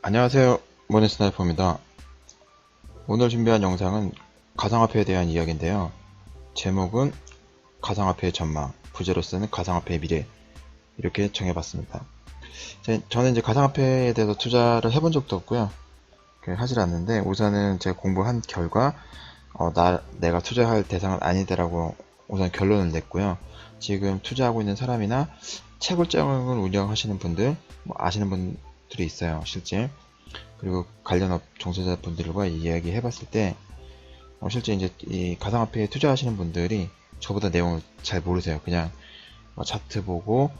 안녕하세요. 머니스나이퍼입니다. 오늘 준비한 영상은 가상화폐에 대한 이야기인데요. 제목은 가상화폐의 전망, 부제로서는 가상화폐의 미래, 이렇게 정해봤습니다. 저는 이제 가상화폐에 대해서 투자를 해본 적도 없고요. 하질 않는데, 우선은 제가 공부한 결과 내가 투자할 대상은 아니다라고 우선 결론을 냈고요. 지금 투자하고 있는 사람이나 채굴장을 운영하시는 분들, 아시는 분들이 있어요, 실제. 그리고 관련업 종사자분들과 이야기 해봤을 때, 실제 이제 이 가상화폐에 투자하시는 분들이 저보다 내용을 잘 모르세요. 그냥 차트 보고,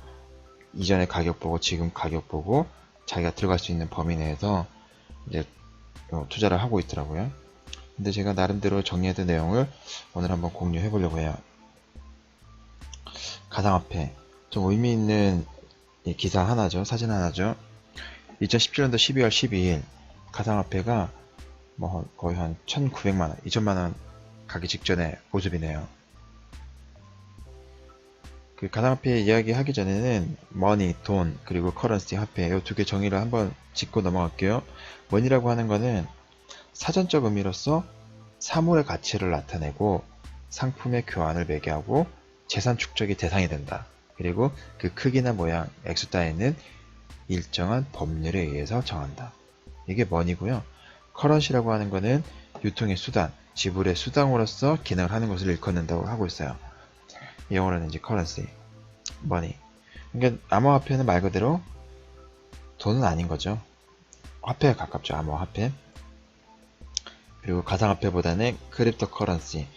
이전의 가격 보고, 지금 가격 보고, 자기가 들어갈 수 있는 범위 내에서 이제 투자를 하고 있더라고요. 근데 제가 나름대로 정리했던 내용을 오늘 한번 공유해 보려고 해요. 가상화폐. 좀 의미 있는 기사 하나죠. 사진 하나죠. 2017년도 12월 12일 가상화폐가 거의 한 1900만원, 2000만원 가기 직전의 모습이네요. 그 가상화폐 이야기 하기 전에는 머니, 돈, 그리고 커런시, 화폐 이 두 개 정의를 한번 짚고 넘어갈게요. 머니라고 하는 거는 사전적 의미로서 사물의 가치를 나타내고 상품의 교환을 매개하고 재산 축적의 대상이 된다. 그리고 그 크기나 모양, 액수 따위는 일정한 법률에 의해서 정한다. 이게 머니고요. 커런시라고 하는 거는 유통의 수단, 지불의 수단으로서 기능을 하는 것을 일컫는다고 하고 있어요. 영어로는 이제 커런시, 머니. 그러니까 암호화폐는 말 그대로 돈은 아닌 거죠. 화폐에 가깝죠. 암호화폐. 그리고 가상화폐보다는 크립토 커런시,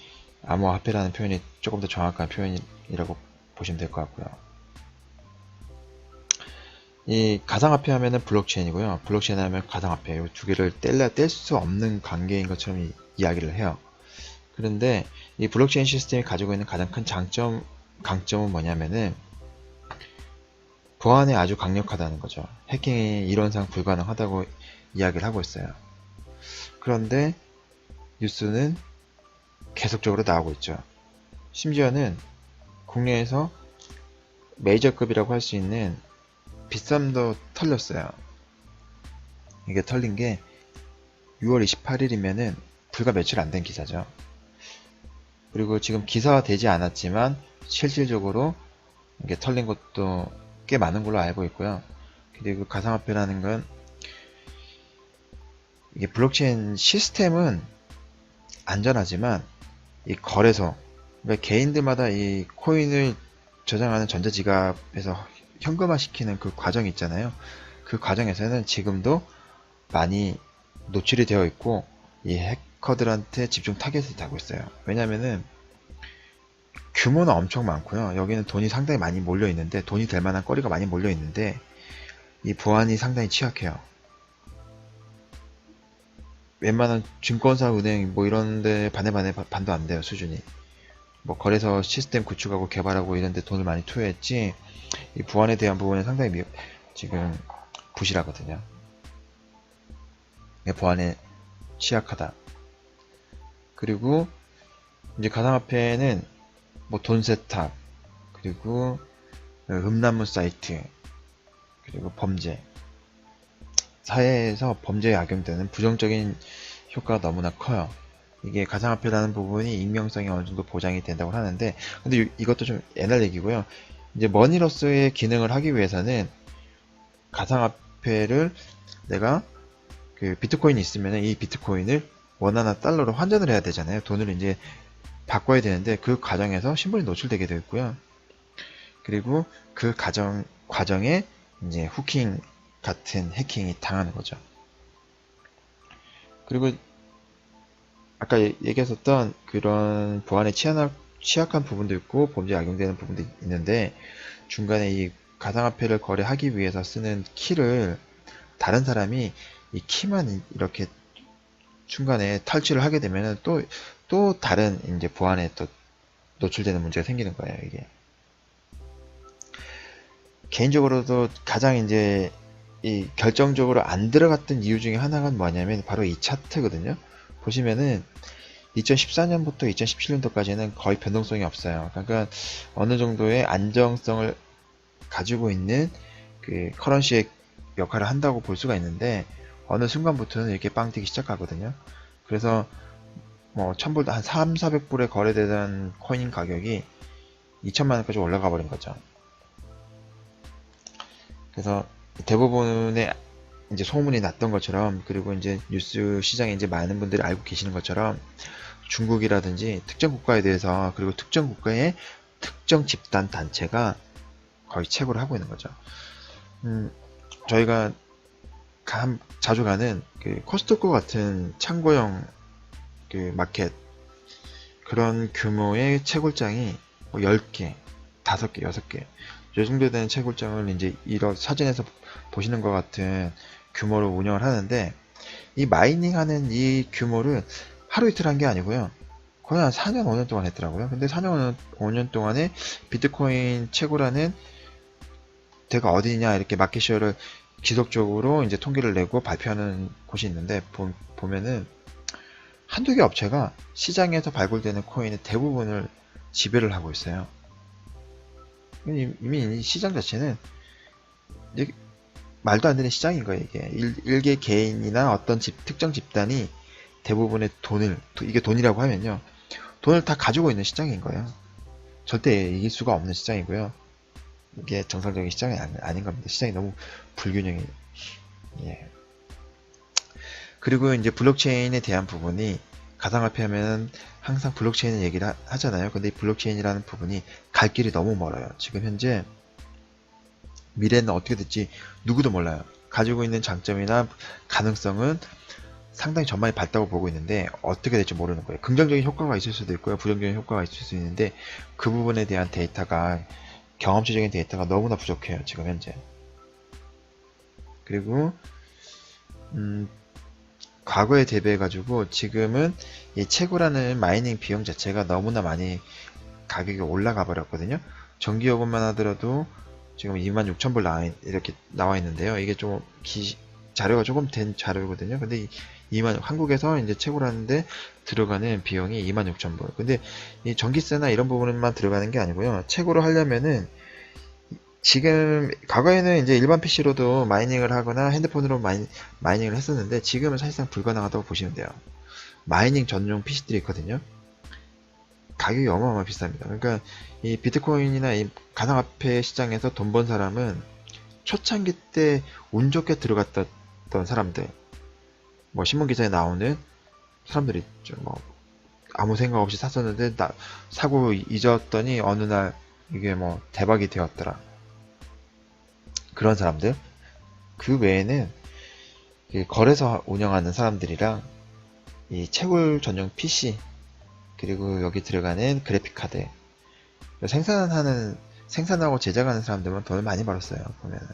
암호화폐라는 표현이 조금 더 정확한 표현이라고 보시면 될 것 같고요. 이 가상화폐 하면은 블록체인이고요. 블록체인 하면 가상화폐, 이 두 개를 뗄 수 없는 관계인 것처럼 이야기를 해요. 그런데 이 블록체인 시스템이 가지고 있는 가장 큰 강점은 뭐냐면은 보안에 아주 강력하다는 거죠. 해킹이 이론상 불가능하다고 이야기를 하고 있어요. 그런데 뉴스는 계속적으로 나오고 있죠. 심지어는 국내에서 메이저급이라고 할 수 있는 빗썸도 털렸어요. 이게 털린 게 6월 28일이면은 불과 며칠 안 된 기사죠. 그리고 지금 기사화 되지 않았지만 실질적으로 이게 털린 것도 꽤 많은 걸로 알고 있고요. 그리고 가상화폐라는 건 이게 블록체인 시스템은 안전하지만 이 거래소, 그러니까 개인들마다 이 코인을 저장하는 전자지갑에서 현금화시키는 그 과정이 있잖아요. 그 과정에서는 지금도 많이 노출이 되어 있고 이 해커들한테 집중 타겟이 되고 있어요. 왜냐면은 규모는 엄청 많고요. 여기는 돈이 상당히 많이 몰려 있는데, 돈이 될 만한 거리가 많이 몰려 있는데 이 보안이 상당히 취약해요. 웬만한 증권사, 은행 이런데 반도 안 돼요. 수준이. 거래소 시스템 구축하고 개발하고 이런데 돈을 많이 투여했지, 이 보안에 대한 부분은 상당히 지금 부실하거든요. 보안에 취약하다. 그리고 이제 가상화폐는 돈 세탁, 그리고 음란물 사이트, 그리고 범죄, 사회에서 범죄에 악용되는 부정적인 효과가 너무나 커요. 이게 가상화폐라는 부분이 익명성이 어느 정도 보장이 된다고 하는데, 근데 이것도 좀 옛날 얘기고요. 이제 머니로서의 기능을 하기 위해서는 가상화폐를 내가 그 비트코인이 있으면 이 비트코인을 원화나 달러로 환전을 해야 되잖아요. 돈을 이제 바꿔야 되는데 그 과정에서 신분이 노출되게 되어 있고요. 그리고 그 과정에 이제 후킹 같은 해킹이 당하는 거죠. 그리고 아까 얘기했었던 그런 보안에 취약한 부분도 있고 범죄에 악용되는 부분도 있는데, 중간에 이 가상화폐를 거래하기 위해서 쓰는 키를 다른 사람이 이 키만 이렇게 중간에 탈취를 하게 되면 또 다른 이제 보안에 또 노출되는 문제가 생기는 거예요. 이게 개인적으로도 가장 이제 이 결정적으로 안 들어갔던 이유 중에 하나가 뭐냐면 바로 이 차트거든요. 보시면은 2014년부터 2017년도까지는 거의 변동성이 없어요. 그러니까 어느 정도의 안정성을 가지고 있는 그 커런시의 역할을 한다고 볼 수가 있는데, 어느 순간부터는 이렇게 빵 뛰기 시작하거든요. 그래서 뭐 1000불 한 3, 400불에 거래되던 코인 가격이 2000만원까지 올라가 버린 거죠. 그래서 대부분의 이제 소문이 났던 것처럼, 그리고 이제 뉴스 시장에 이제 많은 분들이 알고 계시는 것처럼, 중국이라든지 특정 국가에 대해서, 그리고 특정 국가의 특정 집단 단체가 거의 채굴을 하고 있는 거죠. 저희가 자주 가는 그 코스트코 같은 창고형 그 마켓, 그런 규모의 채굴장이 뭐 10개, 5개, 6개, 이 정도 되는 채굴장을 이제 이런 사진에서 보시는 것 같은 규모로 운영을 하는데, 이 마이닝 하는 이 규모를 하루 이틀 한 게 아니고요. 거의 한 4년, 5년 동안 했더라고요. 근데 4년, 5년 동안에 비트코인 채굴하는 데가 어디냐, 이렇게 마켓쇼를 지속적으로 이제 통계를 내고 발표하는 곳이 있는데, 보면은 한두 개 업체가 시장에서 발굴되는 코인의 대부분을 지배를 하고 있어요. 이미 이 시장 자체는 말도 안 되는 시장인 거예요. 이게 일개 개인이나 어떤 특정 집단이 대부분의 돈을, 이게 돈이라고 하면요, 돈을 다 가지고 있는 시장인 거예요. 절대 이길 수가 없는 시장이고요. 이게 정상적인 시장이 아닌 겁니다. 시장이 너무 불균형이. 예. 그리고 이제 블록체인에 대한 부분이, 가상화폐 하면 항상 블록체인 얘기를 하잖아요. 근데 이 블록체인이라는 부분이 갈 길이 너무 멀어요. 지금 현재 미래는 어떻게 될지 누구도 몰라요. 가지고 있는 장점이나 가능성은 상당히 전망이 밝다고 보고 있는데, 어떻게 될지 모르는 거예요. 긍정적인 효과가 있을 수도 있고요, 부정적인 효과가 있을 수 있는데, 그 부분에 대한 데이터가, 경험치적인 데이터가 너무나 부족해요, 지금 현재. 그리고 과거에 대비해 가지고 지금은 이 채굴하는 마이닝 비용 자체가 너무나 많이 가격이 올라가 버렸거든요. 전기요금만 하더라도 지금 26,000불 이렇게 나와 있는데요. 이게 좀 자료가 조금 된 자료거든요. 근데 한국에서 이제 채굴하는데 들어가는 비용이 26,000불. 근데 이 전기세나 이런 부분만 들어가는 게 아니고요. 채굴을 하려면은, 지금 과거에는 이제 일반 PC로도 마이닝을 하거나 핸드폰으로 마이닝을 했었는데, 지금은 사실상 불가능하다고 보시면 돼요. 마이닝 전용 PC들이 있거든요. 가격이 어마어마하게 비쌉니다. 그러니까 이 비트코인이나 이 가상화폐 시장에서 돈 번 사람은 초창기 때 운 좋게 들어갔던 사람들, 뭐 신문 기사에 나오는 사람들이 있죠. 뭐 아무 생각 없이 샀었는데 사고 잊었더니 어느 날 이게 뭐 대박이 되었더라. 그런 사람들. 그 외에는 거래소 운영하는 사람들이랑 이 채굴 전용 PC, 그리고 여기 들어가는 그래픽 카드, 생산하고 제작하는 사람들만 돈을 많이 벌었어요, 보면은.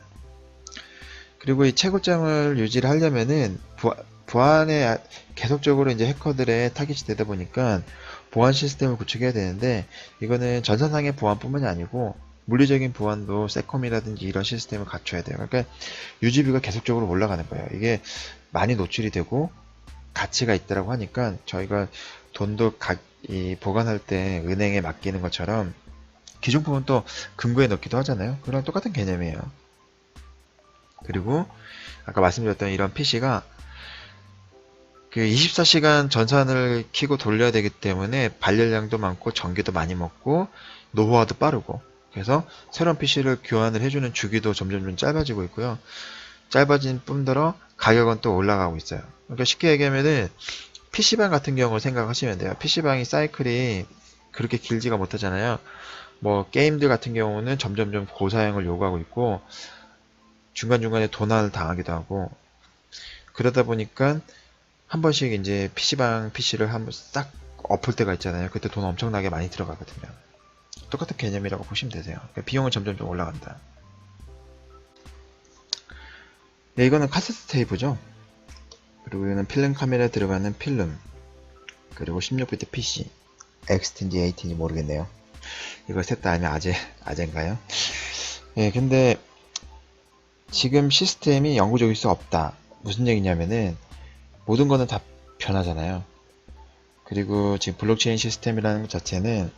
그리고 이 채굴장을 유지를 하려면은 보안에 계속적으로 이제 해커들의 타깃이 되다 보니까 보안 시스템을 구축해야 되는데, 이거는 전산상의 보안뿐만이 아니고 물리적인 보안도 세컴이라든지 이런 시스템을 갖춰야 돼요. 그러니까 유지비가 계속적으로 올라가는 거예요. 이게 많이 노출이 되고 가치가 있다라고 하니까, 저희가 돈도 보관할 때 은행에 맡기는 것처럼 기존품은 또 금고에 넣기도 하잖아요. 그랑 똑같은 개념이에요. 그리고 아까 말씀드렸던 이런 PC가 24시간 전산을 켜고 돌려야 되기 때문에 발열량도 많고 전기도 많이 먹고 노후화도 빠르고, 그래서 새로운 PC를 교환을 해주는 주기도 점점 짧아지고 있고요. 짧아진 뿐더러 가격은 또 올라가고 있어요. 그러니까 쉽게 얘기하면은 PC방 같은 경우를 생각하시면 돼요. PC방이 사이클이 그렇게 길지가 못하잖아요. 뭐 게임들 같은 경우는 점점점 고사양을 요구하고 있고, 중간중간에 도난을 당하기도 하고, 그러다 보니까 한 번씩 이제 PC방 PC를 한번 싹 엎을 때가 있잖아요. 그때 돈 엄청나게 많이 들어가거든요. 똑같은 개념이라고 보시면 되세요. 그러니까 비용은 점점 올라간다. 네, 이거는 카세트 테이프죠. 그리고 이거는 필름 카메라에 들어가는 필름, 그리고 16비트 PC, XT인지 AT인지 모르겠네요. 이걸 셋 다 아니면 아재인가요? 예, 근데 지금 시스템이 영구적일 수 없다. 무슨 얘기냐면은 모든 거는 다 변하잖아요. 그리고 지금 블록체인 시스템이라는 것 자체는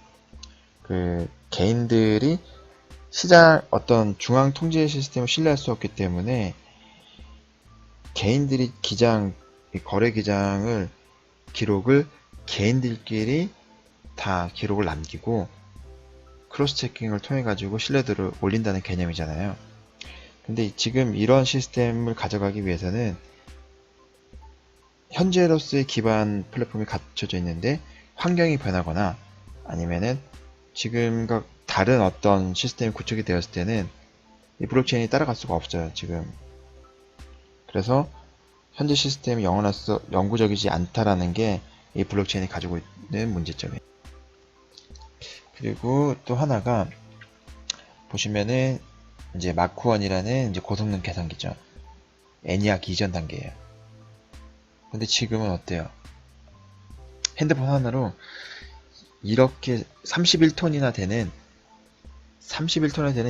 개인들이 시장 어떤 중앙 통제 시스템을 신뢰할 수 없기 때문에 개인들이 이 거래 기장을 기록을 개인들끼리 다 기록을 남기고 크로스 체킹을 통해 가지고 신뢰도를 올린다는 개념이잖아요. 근데 지금 이런 시스템을 가져가기 위해서는 현재로서의 기반 플랫폼이 갖춰져 있는데 환경이 변하거나 아니면은 지금과 다른 어떤 시스템이 구축이 되었을 때는 이 블록체인이 따라갈 수가 없어요, 지금. 그래서 현재 시스템이 영구적이지 않다라는 게 이 블록체인이 가지고 있는 문제점이에요. 그리고 또 하나가 보시면은 이제 마크1이라는 이제 고성능 계산기죠. 애니악 이전 단계예요. 근데 지금은 어때요? 핸드폰 하나로 이렇게 31톤이나 되는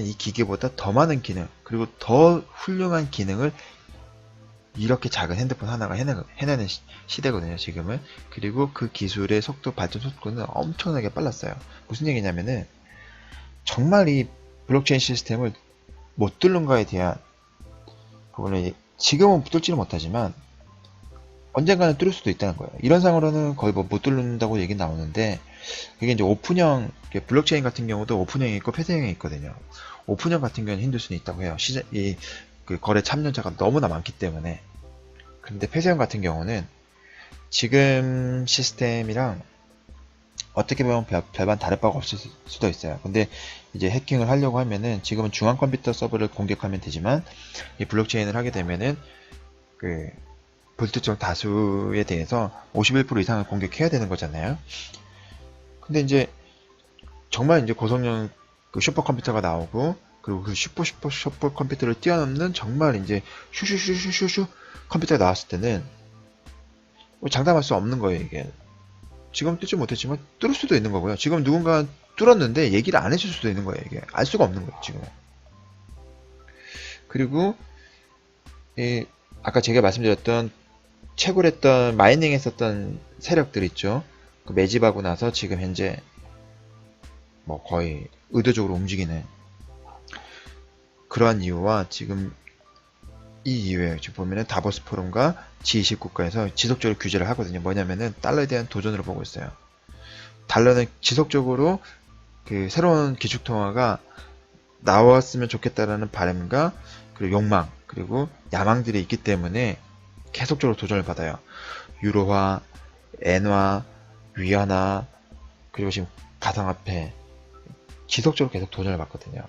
이 기계보다 더 많은 기능, 그리고 더 훌륭한 기능을 이렇게 작은 핸드폰 하나가 해내는 시대거든요, 지금은. 그리고 그 기술의 발전 속도는 엄청나게 빨랐어요. 무슨 얘기냐면은, 정말 이 블록체인 시스템을 못 뚫는가에 대한 부분을 지금은 뚫지는 못하지만, 언젠가는 뚫을 수도 있다는 거예요. 이런 상으로는 거의 뭐 못 뚫는다고 얘기 나오는데, 그게 이제 오픈형, 블록체인 같은 경우도 오픈형이 있고 폐쇄형이 있거든요. 오픈형 같은 경우는 힘들 수는 있다고 해요. 그 거래 참여자가 너무나 많기 때문에. 근데 폐쇄형 같은 경우는 지금 시스템이랑 어떻게 보면 별반 다를 바가 없을 수도 있어요. 근데 이제 해킹을 하려고 하면은 지금은 중앙 컴퓨터 서버를 공격하면 되지만 이 블록체인을 하게 되면은 그 불특정 다수에 대해서 51% 이상을 공격해야 되는 거잖아요. 근데 이제 정말 이제 고성능 그 슈퍼컴퓨터가 나오고 그리고 그 슈퍼컴퓨터를 뛰어넘는 정말 이제 슈슈슈슈슈 컴퓨터가 나왔을 때는 장담할 수 없는 거예요, 이게. 지금 뚫지 못했지만 뚫을 수도 있는 거고요. 지금 누군가 뚫었는데 얘기를 안 해줄 수도 있는 거예요, 이게. 알 수가 없는 거예요, 지금은. 그리고 아까 제가 말씀드렸던 채굴했던 마이닝 했었던 세력들 있죠. 그 매집하고 나서 지금 현재 뭐 거의 의도적으로 움직이는 그러한 이유와 지금 이 이유에 지금 보면은 다보스 포럼과 G20 국가에서 지속적으로 규제를 하거든요. 뭐냐면은 달러에 대한 도전으로 보고 있어요. 달러는 지속적으로 그 새로운 기축통화가 나왔으면 좋겠다라는 바람과 그리고 욕망 그리고 야망들이 있기 때문에 계속적으로 도전을 받아요. 유로화, 엔화, 위안화 그리고 지금 가상화폐 지속적으로 계속 도전을 받거든요.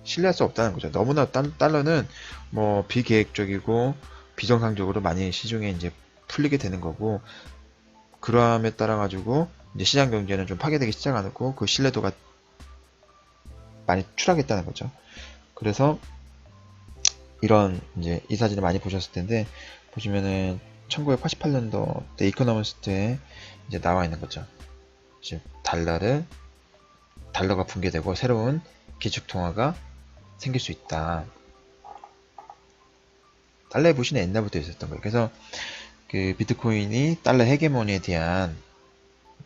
신뢰할 수 없다는 거죠. 너무나 달러는 뭐 비계획적이고 비정상적으로 많이 시중에 이제 풀리게 되는 거고 그러함에 따라 가지고 이제 시장 경제는 좀 파괴되기 시작하고 그 신뢰도가 많이 추락했다는 거죠. 그래서 이런 이제 이 사진을 많이 보셨을 텐데 보시면은 1988년도 때 이코노미스트에 이제 나와 있는 거죠. 지금 달러가 붕괴되고 새로운 기축통화가 생길 수 있다. 달러의 부신은 옛날부터 있었던 거예요. 그래서 그 비트코인이 달러 헤게모니에 대한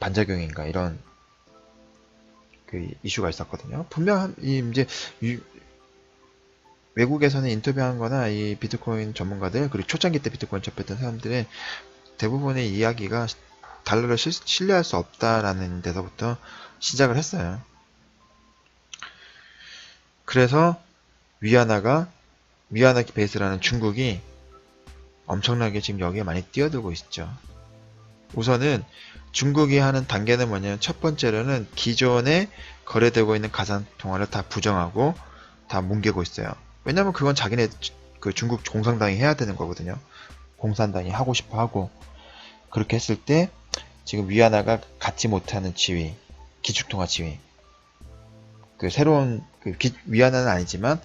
반작용인가 이런 그 이슈가 있었거든요. 분명 이제 외국에서는 인터뷰한 거나 이 비트코인 전문가들 그리고 초창기 때 비트코인 접했던 사람들의 대부분의 이야기가 달러를 신뢰할 수 없다라는 데서부터 시작을 했어요. 그래서 위안화 베이스라는 중국이 엄청나게 지금 여기에 많이 뛰어들고 있죠. 우선은 중국이 하는 단계는 뭐냐면 첫 번째로는 기존에 거래되고 있는 가상통화를 다 부정하고 다 뭉개고 있어요. 왜냐면 그건 자기네 그 중국 공산당이 해야 되는 거거든요. 공산당이 하고 싶어 하고 그렇게 했을 때 지금 위안화가 갖지 못하는 지위, 기축통화 지위 그 새로운 위안화는 아니지만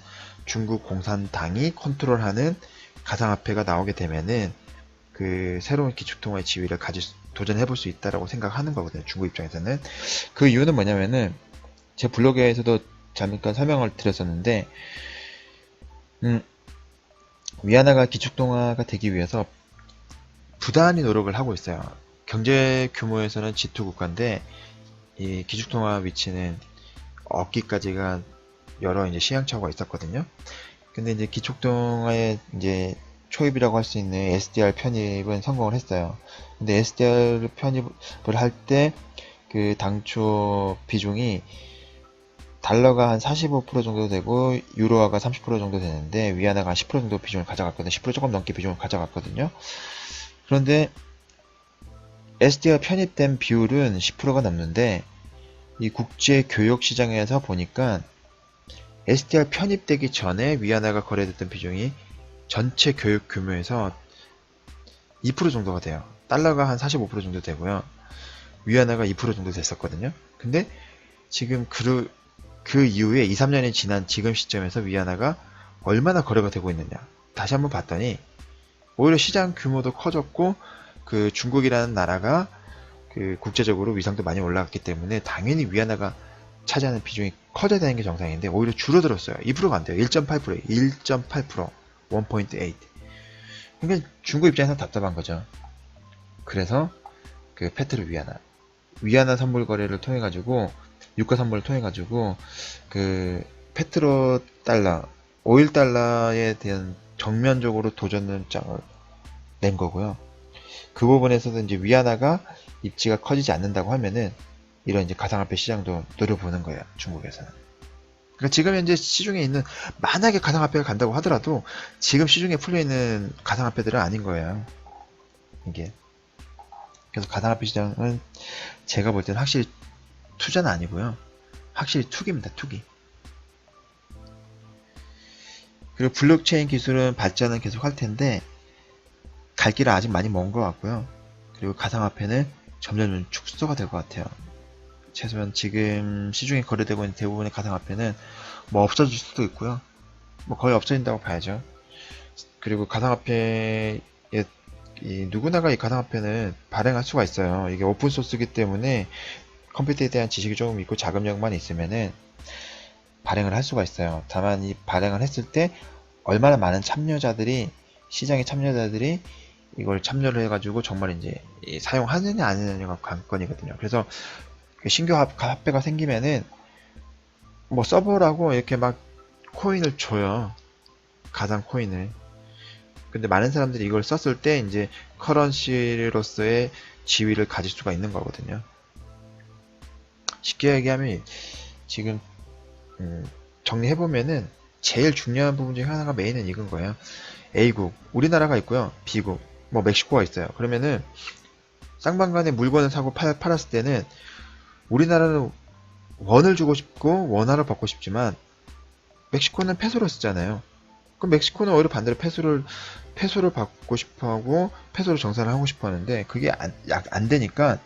중국 공산당이 컨트롤하는 가상화폐가 나오게 되면은 그 새로운 기축통화의 지위를 도전해볼 수 있다라고 생각하는 거거든요. 중국 입장에서는. 그 이유는 뭐냐면은 제 블로그에서도 잠깐 설명을 드렸었는데 위안화가 기축통화가 되기 위해서 부단히 노력을 하고 있어요. 경제 규모에서는 G2 국가인데 이 기축통화 위치는 얻기까지가 여러 이제 시행착오가 있었거든요. 근데 이제 기축통화의 이제 초입이라고 할 수 있는 SDR 편입은 성공을 했어요. 근데 SDR 편입을 할 때 그 당초 비중이 달러가 한 45% 정도 되고 유로화가 30% 정도 되는데 위안화가 10% 정도 비중을 가져갔거든요. 10% 조금 넘게 비중을 가져갔거든요. 그런데 SDR 편입된 비율은 10%가 넘는데 이 국제 교역 시장에서 보니까 SDR 편입되기 전에 위안화가 거래됐던 비중이 전체 교육 규모에서 2% 정도가 돼요. 달러가 한 45% 정도 되고요. 위안화가 2% 정도 됐었거든요. 근데 지금 그 이후에 2, 3년이 지난 지금 시점에서 위안화가 얼마나 거래가 되고 있느냐. 다시 한번 봤더니 오히려 시장 규모도 커졌고 그 중국이라는 나라가 그 국제적으로 위상도 많이 올라갔기 때문에 당연히 위안화가 차지하는 비중이 커져야 되는 게 정상인데 오히려 줄어들었어요. 2%가 안 돼요. 1.8%, 1.8%, 1.8. 그러니까 중국 입장에서 답답한 거죠. 그래서 그 페트로 위안화 선물 거래를 통해 가지고 유가 선물을 통해 가지고 그 페트로 달러, 오일 달러에 대한 정면적으로 도전장을 낸 거고요. 그 부분에서도 이제 위안화가 입지가 커지지 않는다고 하면은 이런 이제 가상화폐 시장도 노려보는 거예요. 중국에서는. 그러니까 지금 현재 시중에 있는 만약에 가상화폐가 간다고 하더라도 지금 시중에 풀려 있는 가상화폐들은 아닌 거예요. 이게. 그래서 가상화폐 시장은 제가 볼 때는 확실히 투자는 아니고요. 확실히 투기입니다. 투기. 그리고 블록체인 기술은 발전은 계속 할 텐데 갈 길은 아직 많이 먼 것 같고요. 그리고 가상화폐는 점점 축소가 될 것 같아요. 최소한 지금 시중에 거래되고 있는 대부분의 가상화폐는 뭐 없어질 수도 있고요. 뭐 거의 없어진다고 봐야죠. 그리고 가상화폐에 누구나가 이 가상화폐는 발행할 수가 있어요. 이게 오픈소스이기 때문에 컴퓨터에 대한 지식이 조금 있고 자금력만 있으면은 발행을 할 수가 있어요. 다만 이 발행을 했을 때 얼마나 많은 참여자들이 시장의 참여자들이 이걸 참여를 해가지고 정말 이제 사용하느냐 안 하느냐가 관건이거든요. 그래서 신규 화폐가 생기면은 뭐 서버라고 이렇게 막 코인을 줘요. 가상 코인을. 근데 많은 사람들이 이걸 썼을 때 이제 커런시로서의 지위를 가질 수가 있는 거거든요. 쉽게 얘기하면 지금 정리해보면은 제일 중요한 부분 중에 하나가 메인은 이건 거예요. A국, 우리나라가 있고요. B국, 뭐 멕시코가 있어요. 그러면은 쌍방간에 물건을 사고 팔았을 때는 우리나라는 원을 주고 싶고 원화를 받고 싶지만 멕시코는 페소를 쓰잖아요. 그럼 멕시코는 오히려 반대로 페소를 받고 싶어하고 페소로 정산을 하고 싶어하는데 그게 안 되니까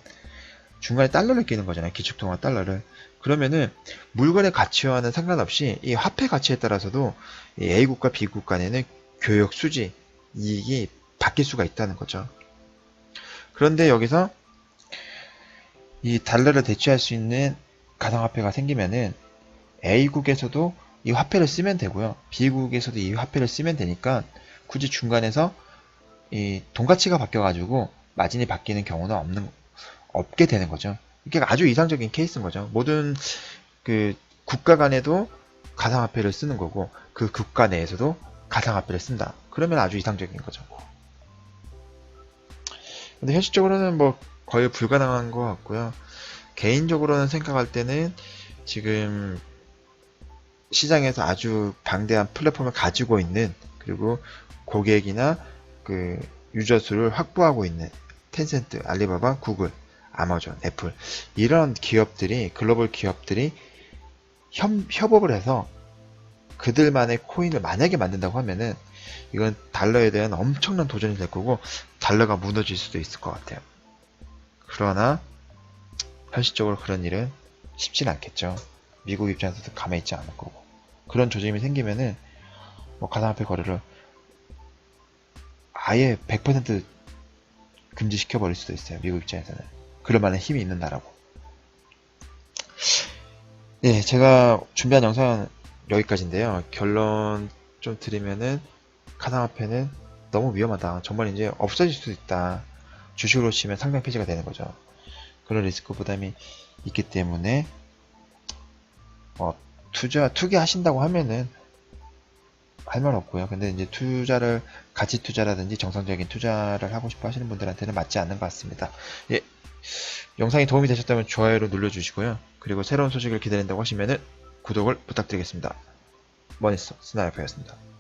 중간에 달러를 끼는 거잖아요. 기축통화 달러를. 그러면은 물건의 가치와는 상관없이 이 화폐 가치에 따라서도 이 A국과 B국 간에는 교역 수지 이익이 바뀔 수가 있다는 거죠. 그런데 여기서 이 달러를 대체할 수 있는 가상화폐가 생기면은 A국에서도 이 화폐를 쓰면 되고요. B국에서도 이 화폐를 쓰면 되니까 굳이 중간에서 이 돈가치가 바뀌어가지고 마진이 바뀌는 경우는 없게 되는 거죠. 이게 아주 이상적인 케이스인 거죠. 모든 그 국가 간에도 가상화폐를 쓰는 거고 그 국가 내에서도 가상화폐를 쓴다. 그러면 아주 이상적인 거죠. 근데 현실적으로는 뭐 거의 불가능한 것 같고요. 개인적으로는 생각할 때는 지금 시장에서 아주 방대한 플랫폼을 가지고 있는 그리고 고객이나 그 유저 수를 확보하고 있는 텐센트, 알리바바, 구글, 아마존, 애플 이런 기업들이 글로벌 기업들이 협업을 해서 그들만의 코인을 만약에 만든다고 하면은 이건 달러에 대한 엄청난 도전이 될 거고 달러가 무너질 수도 있을 것 같아요. 그러나 현실적으로 그런 일은 쉽진 않겠죠. 미국 입장에서도 가만히 있지 않을 거고 그런 조짐이 생기면은 뭐 가상화폐 거래를 아예 100% 금지시켜 버릴 수도 있어요. 미국 입장에서는 그럴 만한 힘이 있는 나라고. 네, 제가 준비한 영상은 여기까지인데요. 결론 좀 드리면은 가상화폐는 너무 위험하다. 정말 이제 없어질 수도 있다. 주식으로 치면 상장 폐지가 되는 거죠. 그런 리스크 부담이 있기 때문에 투기 하신다고 하면은 할 말 없고요. 근데 이제 투자를, 가치 투자라든지 정상적인 투자를 하고 싶어 하시는 분들한테는 맞지 않는 것 같습니다. 예, 영상이 도움이 되셨다면 좋아요를 눌러주시고요. 그리고 새로운 소식을 기다린다고 하시면은 구독을 부탁드리겠습니다. 머니스 스나이퍼였습니다.